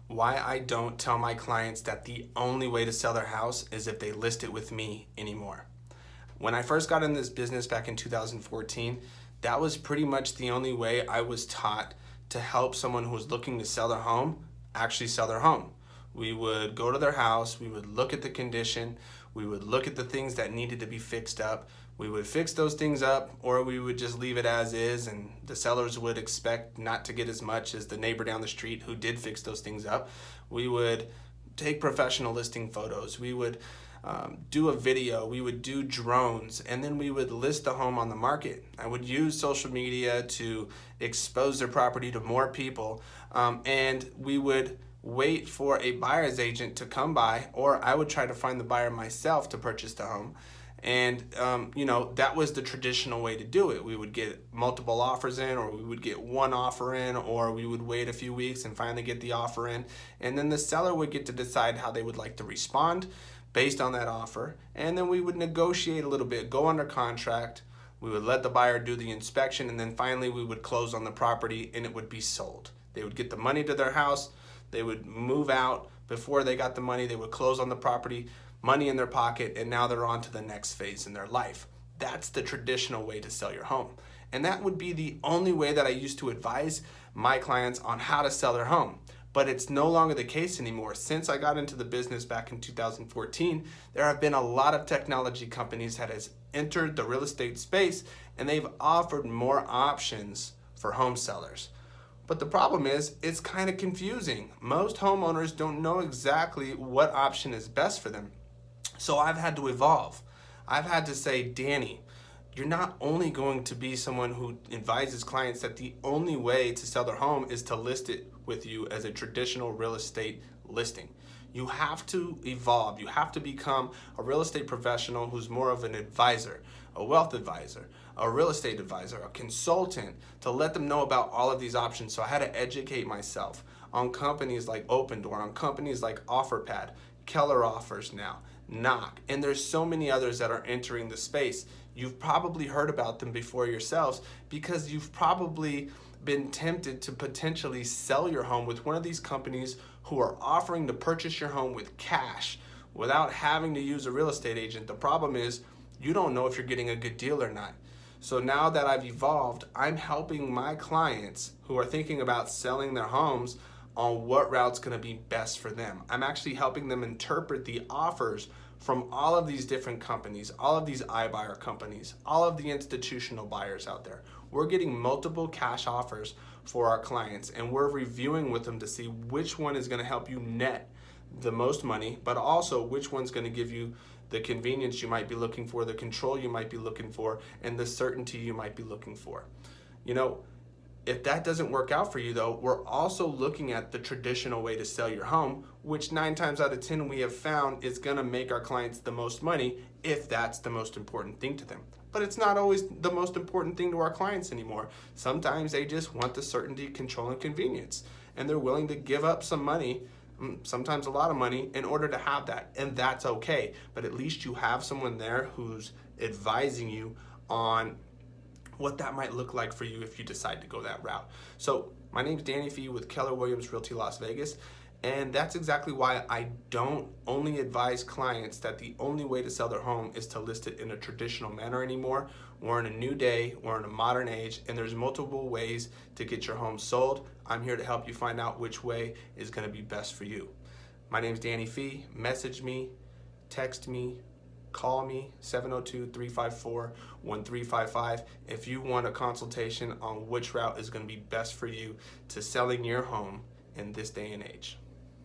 Why I don't tell my clients that the only way to sell their house is if they list it with me anymore. When I first got in this business back in 2014, that was pretty much the only way I was taught to help someone who was looking to sell their home actually sell their home. We would go to their house, we would look at the condition, we would look at the things that needed to be fixed up, we would fix those things up, or we would just leave it as is, and the sellers would expect not to get as much as the neighbor down the street who did fix those things up. We would take professional listing photos, we would do a video, we would do drones, and then we would list the home on the market. I would use social media to expose their property to more people, and we would wait for a buyer's agent to come by, or I would try to find the buyer myself to purchase the home. And that was the traditional way to do it. We would get multiple offers in, or we would get one offer in, or we would wait a few weeks and finally get the offer in. And then the seller would get to decide how they would like to respond based on that offer. And then we would negotiate a little bit, go under contract. We would let the buyer do the inspection, and then finally we would close on the property and it would be sold. They would get the money to their house. They would move out. Before they got the money, they would close on the property, money in their pocket, and now they're on to the next phase in their life. That's the traditional way to sell your home. And that would be the only way that I used to advise my clients on how to sell their home. But it's no longer the case anymore. Since I got into the business back in 2014, there have been a lot of technology companies that has entered the real estate space, and they've offered more options for home sellers. But the problem is, it's kind of confusing. Most homeowners don't know exactly what option is best for them. So I've had to evolve. I've had to say, Danny, you're not only going to be someone who advises clients that the only way to sell their home is to list it with you as a traditional real estate listing. You have to evolve. You have to become a real estate professional who's more of an advisor, a wealth advisor, a real estate advisor, a consultant, to let them know about all of these options. So I had to educate myself on companies like Opendoor, on companies like OfferPad, Keller offers now, Knock, and there's so many others that are entering the space. You've probably heard about them before yourselves because you've probably been tempted to potentially sell your home with one of these companies who are offering to purchase your home with cash without having to use a real estate agent. The problem is you don't know if you're getting a good deal or not. So now that I've evolved, I'm helping my clients who are thinking about selling their homes on what route's gonna be best for them. I'm actually helping them interpret the offers from all of these different companies, all of these iBuyer companies, all of the institutional buyers out there. We're getting multiple cash offers for our clients, and we're reviewing with them to see which one is gonna help you net the most money, but also which one's gonna give you the convenience you might be looking for, the control you might be looking for, and the certainty you might be looking for. If that doesn't work out for you though, we're also looking at the traditional way to sell your home, which 9 times out of 10 we have found is gonna make our clients the most money if that's the most important thing to them. But it's not always the most important thing to our clients anymore. Sometimes they just want the certainty, control, and convenience, and they're willing to give up some money, sometimes a lot of money, in order to have that, and that's okay. But at least you have someone there who's advising you on what that might look like for you if you decide to go that route. So my name's Danny Phee with Keller Williams Realty Las Vegas, and that's exactly why I don't only advise clients that the only way to sell their home is to list it in a traditional manner anymore. We're in a new day, we're in a modern age, and there's multiple ways to get your home sold. I'm here to help you find out which way is gonna be best for you. My name's Danny Phee. Message me, text me, call me, 702-354-1355 if you want a consultation on which route is going to be best for you to selling your home in this day and age.